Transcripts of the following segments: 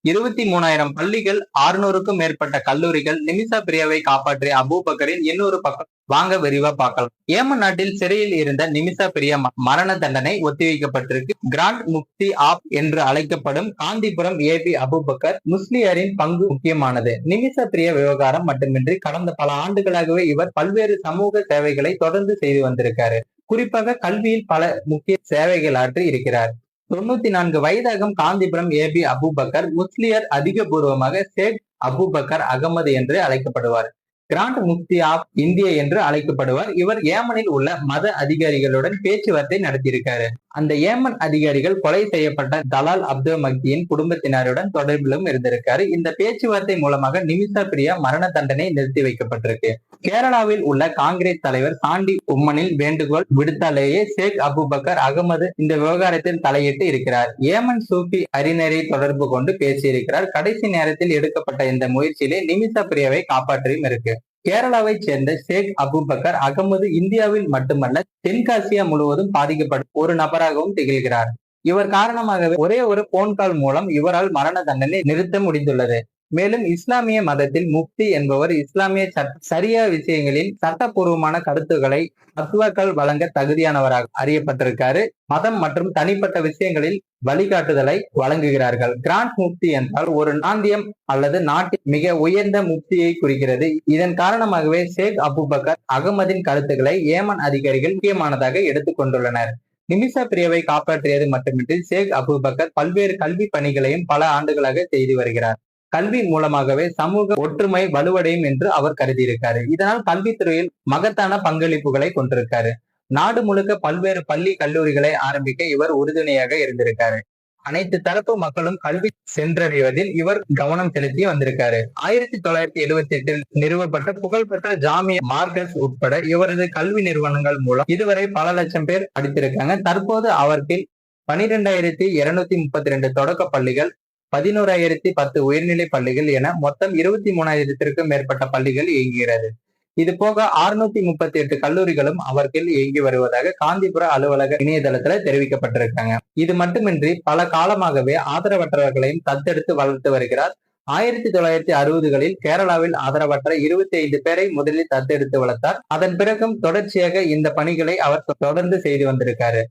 23,000 பள்ளிகள், 600க்கும் மேற்பட்ட கல்லூரிகள், நிமிஷா பிரியாவை காப்பாற்றிய அபூபக்கரின் இன்னொரு பக்கம் வாங்க விரிவா பார்க்கலாம். ஏமன் நாட்டில் சிறையில் இருந்த நிமிஷா பிரியா மரண தண்டனை ஒத்திவைக்கப்பட்டிருக்கு. கிராண்ட் முப்தி ஆப் என்று அழைக்கப்படும் காந்திபுரம் ஏபி அபூபக்கர் முஸ்லியரின் பங்கு முக்கியமானது. நிமிஷா பிரியா விவகாரம் மட்டுமின்றி கடந்த பல ஆண்டுகளாகவே இவர் பல்வேறு சமூக சேவைகளை தொடர்ந்து செய்து வந்திருக்காரு. குறிப்பாக கல்வியில் பல முக்கிய சேவைகள் ஆற்றி இருக்கிறார். 94 வயதாகும் காந்திபுரம் ஏபி அபூபக்கர் முஸ்லியர் அதிகபூர்வமாக ஷேக் அபூபக்கர் அகமது என்று அழைக்கப்படுவார். கிராண்ட் முப்தி ஆப் இந்தியா என்று அழைக்கப்படுவார். இவர் ஏமனில் உள்ள மத அதிகாரிகளுடன் பேச்சுவார்த்தை நடத்தியிருக்காரு. அந்த ஏமன் அதிகாரிகள் கொலை செய்யப்பட்ட தலால் அப்துல் மக்தியின் குடும்பத்தினருடன் தொடர்பிலும் இருந்திருக்காரு. இந்த பேச்சுவார்த்தை மூலமாக நிமிஷா பிரியா மரண தண்டனை நிறுத்தி வைக்கப்பட்டிருக்கு. கேரளாவில் உள்ள காங்கிரஸ் தலைவர் சாண்டி உம்மனில் வேண்டுகோள் விடுத்தாலேயே ஷேக் அபூபக்கர் அகமது இந்த விவகாரத்தில் தலையிட்டு இருக்கிறார். ஏமன் சூஃபி அறிஞரை தொடர்பு கொண்டு பேசியிருக்கிறார். கடைசி நேரத்தில் எடுக்கப்பட்ட இந்த முயற்சியிலே நிமிஷா பிரியாவை காப்பாற்றியும் இருக்கு. கேரளாவை சேர்ந்த ஷேக் அபூபக்கர் அகமது இந்தியாவில் மட்டுமல்ல தென்காசியா முழுவதும் பாதிக்கப்படும் ஒரு நபராகவும் திகழ்கிறார். இவர் காரணமாகவே ஒரே ஒரு போன் கால் மூலம் இவரால் மரண தண்டனை நிறுத்த முடிந்துள்ளது. மேலும் இஸ்லாமிய மதத்தில் முப்தி என்பவர் இஸ்லாமிய சரியா விஷயங்களில் சட்டப்பூர்வமான கருத்துக்களை ஃபத்வாக்கள் வழங்க தகுதியானவராக அறியப்பட்டிருக்காரு. மதம் மற்றும் தனிப்பட்ட விஷயங்களில் வழிகாட்டுதலை வழங்குகிறார்கள். கிராண்ட் முப்தி என்றால் ஒரு பிராந்தியம் அல்லது நாட்டின் மிக உயர்ந்த முப்தியை குறிக்கிறது. இதன் காரணமாகவே ஷேக் அபூபக்கர் அகமதின் கருத்துக்களை ஏமன் அதிகாரிகள் முக்கியமானதாக எடுத்துக்கொண்டுள்ளனர். நிமிஷா பிரியாவை காப்பாற்றியது மட்டுமின்றி ஷேக் அபூபக்கர் பல்வேறு கல்வி பணிகளையும் பல ஆண்டுகளாக செய்து வருகிறார். கல்வி மூலமாகவே சமூக ஒற்றுமை வலுவடையும் என்று அவர் கருதியிருக்காரு. இதனால் கல்வித்துறையில் மகத்தான பங்களிப்புகளை கொண்டிருக்காரு. நாடு முழுக்க பல்வேறு பள்ளி கல்லூரிகளை ஆரம்பிக்க இவர் உறுதுணையாக இருந்திருக்காரு. அனைத்து தரப்பு மக்களும் கல்வி சென்றடைவதில் இவர் கவனம் செலுத்தி வந்திருக்காரு. 1978 நிறுவப்பட்ட புகழ்பெற்ற ஜாமியா மார்கஸ் உட்பட இவரது கல்வி நிறுவனங்கள் மூலம் இதுவரை பல லட்சம் பேர் படித்திருக்காங்க. தற்போது அவற்றில் 12,232 தொடக்க பள்ளிகள், 11,010 உயர்நிலை பள்ளிகள் என மொத்தம் 23,000த்திற்கும் மேற்பட்ட பள்ளிகள் இயங்குகிறது. இது போக 638 கல்லூரிகளும் அவர்கள் இயங்கி வருவதாக காந்திபுர அலுவலக இணையதளத்துல தெரிவிக்கப்பட்டிருக்காங்க. இது மட்டுமின்றி பல காலமாகவே ஆதரவற்றவர்களையும் தத்தெடுத்து வளர்த்து வருகிறார். 1960களில் கேரளாவில் ஆதரவற்ற 25 பேரை முதலில் தத்தெடுத்து வளர்த்தார். அதன் பிறகும் தொடர்ச்சியாக இந்த பணிகளை அவர் தொடர்ந்து செய்து வந்திருக்காரு.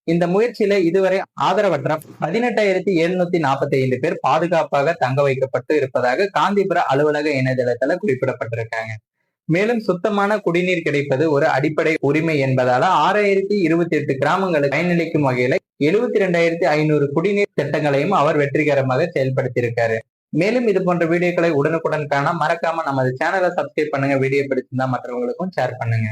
இந்த முயற்சியில இதுவரை ஆதரவற்ற 18,745 பேர் பாதுகாப்பாக தங்க வைக்கப்பட்டு இருப்பதாக காந்திபுர அலுவலக இணையதளத்துல குறிப்பிடப்பட்டிருக்காங்க. மேலும் சுத்தமான குடிநீர் கிடைப்பது ஒரு அடிப்படை உரிமை என்பதால 6,028 கிராமங்களுக்கு பயனளிக்கும் வகையில 72,500 குடிநீர் திட்டங்களையும் அவர் வெற்றிகரமாக செயல்படுத்தியிருக்காரு. மேலும் இது போன்ற வீடியோக்களை உடனுக்குடன் காண மறக்காம நமது சேனலை சப்ஸ்கிரைப் பண்ணுங்க. வீடியோ பிடிச்சிருந்தா மற்றவங்களுக்கும் ஷேர் பண்ணுங்க.